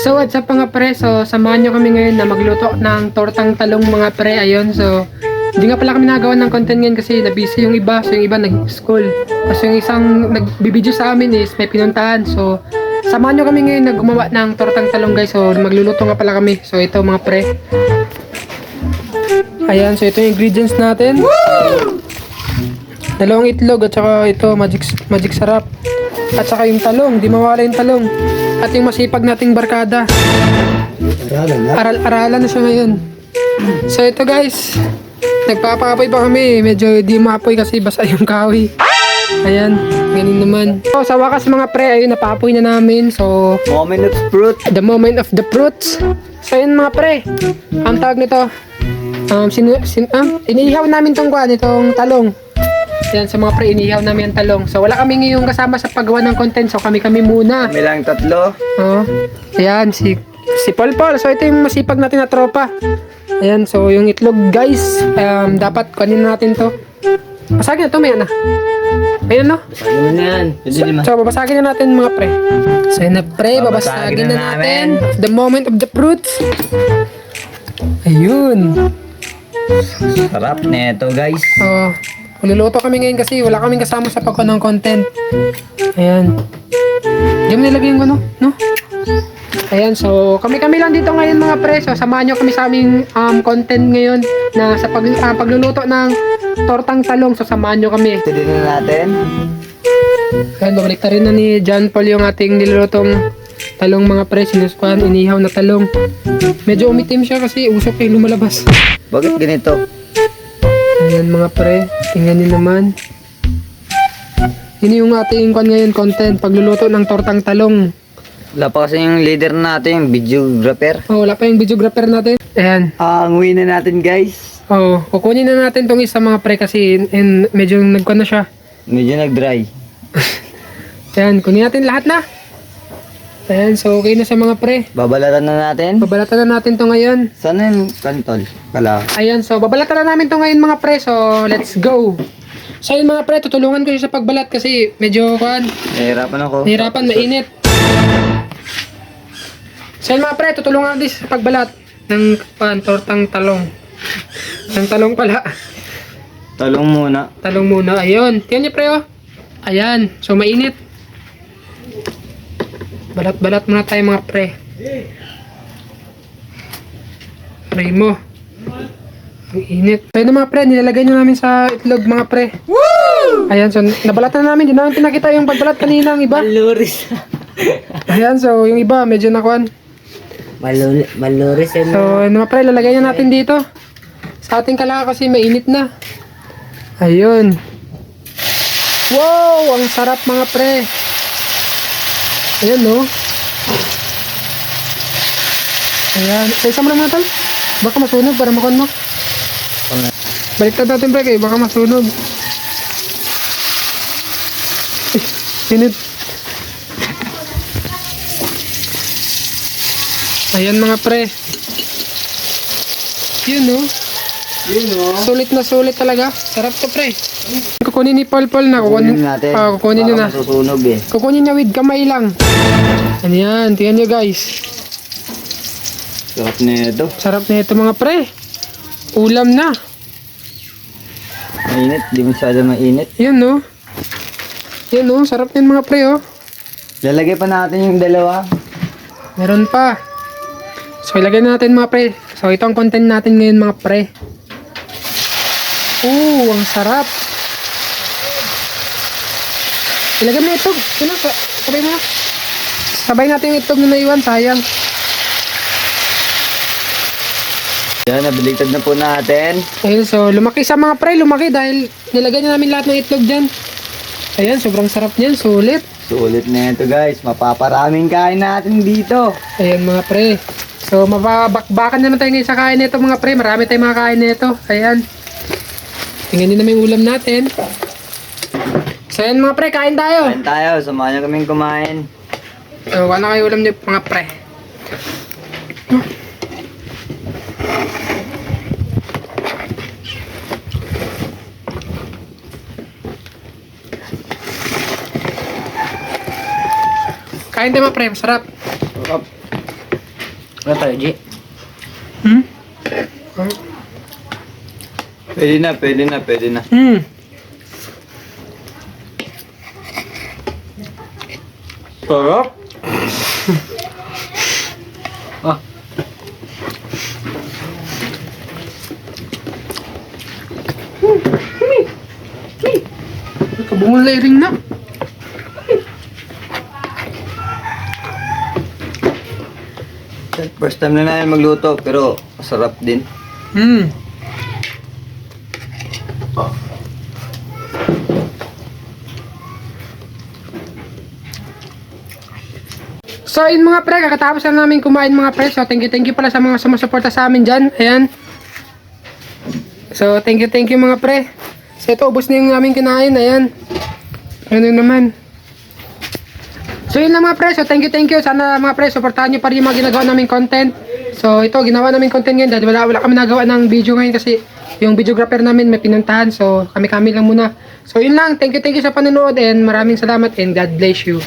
So what's up mga pre, so samahan nyo kami ngayon na magluto ng tortang talong mga pre. Ayun, so hindi nga pala kami nagawa ng content ngayon kasi na-busy yung iba. So yung iba nag-school, kasi yung isang nagbibideo sa amin is may pinuntahan. So samahan nyo kami ngayon na gumawa ng tortang talong guys. So magluluto nga pala kami. So ito mga pre, ayan, so ito yung ingredients natin. Dalawang itlog at saka ito magic sarap. At saka yung talong, di mawala yung talong. At yung masipag nating barkada. Aral-aralan na siya ngayon. So ito guys, nagpapaapoy pa kami. Medyo di maapoy kasi basa yung kahoy. Ayan, ganun naman. So sa wakas mga pre, ayun, napaapoy na namin. So Moment of fruit. the moment of the fruits. So yun mga pre, ang tawag nito, inihaw namin tong itong talong. Yan, sa mga pre, inihaw namin ang talong. So wala kami ngayong kasama sa paggawa ng content. So kami muna. Kami lang tatlo. Oh. Ayan, si Paul. So ito yung masipag natin na tropa. Ayan, so yung itlog guys, dapat kunin natin to. Basagin na to, may na. Ayan no? Ano na yan? So babasagin na natin mga pre. So yun na pre, babasagin na natin. The moment of the fruits. Ayun. Sarap neto guys. Oh. Luluto kami ngayon kasi wala kaming kasama sa pagkuha ng content. Ayan. Diyan mo nilagay yung no? Ayan, so kami lang dito ngayon mga pre. So samahan nyo kami sa aming content ngayon na sa pagluluto ng tortang talong. So samahan nyo kami. Ito din na natin. Ayan, babalik rin na ni John Paul yung ating nilulutong talong mga pre. Sinuskuhan, inihaw na talong. Medyo umitim siya kasi usok yung lumalabas. Bakit ganito? Ayan mga pre, tingnan nyo naman. Yun yung ating content, pagluluto ng tortang talong. Wala pa kasi yung leader natin, yung videographer. Oh, wala pa yung videographer natin. Ayan. Ang uwi na natin guys. Oh, kukunin na natin tong isa mga pre kasi medyo nagkuhan na siya. Medyo nag-dry. Ayan, kunin natin lahat na. Ayan, so okay na sa mga pre. Babalatan na natin. Babalatan na natin to ngayon. Sana yung kantol? Kala. Ayan, so babalatan na namin to ngayon mga pre. So, let's go. So yun mga pre, tutulungan ko siya sa pagbalat kasi medyo Nahihirapan ako. nahirapan, mainit. So yun mga pre, tutulungan natin sa pagbalat ng tortang talong. Ng talong pala. Talong muna. Talong muna. Ayun. Tingnan niyo pre oh. Ayan. So mainit. Balat-balat muna tayo mga pre. Try mo. Ang init. So yun mga pre, nilalagay nyo namin sa itlog mga pre. Woo! Ayan, so nabalatan na namin. Di namin pinakita yung pagbalat kanina ang iba. Maluris. Ayan, so yung iba medyo nakuhan. Maluris yun. So yun mga pre, lalagay na natin dito. Sa ating kalaka kasi mainit na. Ayun. Wow! Ang sarap mga pre. Ayan no. Ayan. Isa mo na mga tal. Baka masunog para makuha mo. Baliktad natin pre kayo. Baka masunog. Init. Ayan mga pre. Yun no. Yun o. Sulit na sulit talaga. Sarap to pre. Kukunin ni Paul na. Kukunin natin. Kukunin nyo na. Masusunog eh. Kukunin niya with kamay lang. Ayan, tingnan nyo guys. Sarap neto. Sarap na ito mga pre. Ulam na. Mainit. Di masyado mainit. Yan no. Yan no, sarap din mga pre oh. Lalagay pa natin yung dalawa. Meron pa. So ilagay na natin mga pre. So ito ang content natin ngayon mga pre. Ang sarap. Ilagay mo na itlog. Yun na, sabay mo na. Sabay natin yung itlog na naiwan, sayang. Yan, nabiligtad na po natin. Ayun, so lumaki sa mga pre, lumaki dahil nilagay na namin lahat ng itlog dyan. Ayan, sobrang sarap niyan, sulit. Sulit na ito guys. Mapaparaming kain natin dito. Ayan mga pre. So mababakbakan naman tayo ngayon sa kain nito mga pre. Marami tayong mga kain nito. Ayan. Tingnan nyo naman yung ulam natin. So ayan mga pre, kain tayo. Kain tayo. Samahan niyo kaming kumain. So ano kayo ulam nyo mga pre? Kain tayo mga pre, masarap. Sarap. Ano tayo, G? Hmm? Pwede na, pwede na, pwede na. Hmm. Sarap. Ah, Kabungon layering na. First time na namin magluto, pero masarap din. Hmm. So yun mga pre, kakatapos lang namin kumain mga pre. So thank you pala sa mga sumusuporta sa amin dyan. Ayan. So thank you mga pre. So ito, ubos na yung aming kinain. Ayan. Ano naman. So yun lang mga pre. So thank you. Sana mga pre, supportahan nyo pa rin yung mga ginagawa naming content. So ito, ginawa namin content ngayon dahil wala kami nagawa ng video ngayon kasi yung videographer namin may pinuntahan. So kami lang muna. So yun lang. Thank you sa panonood and maraming salamat and God bless you.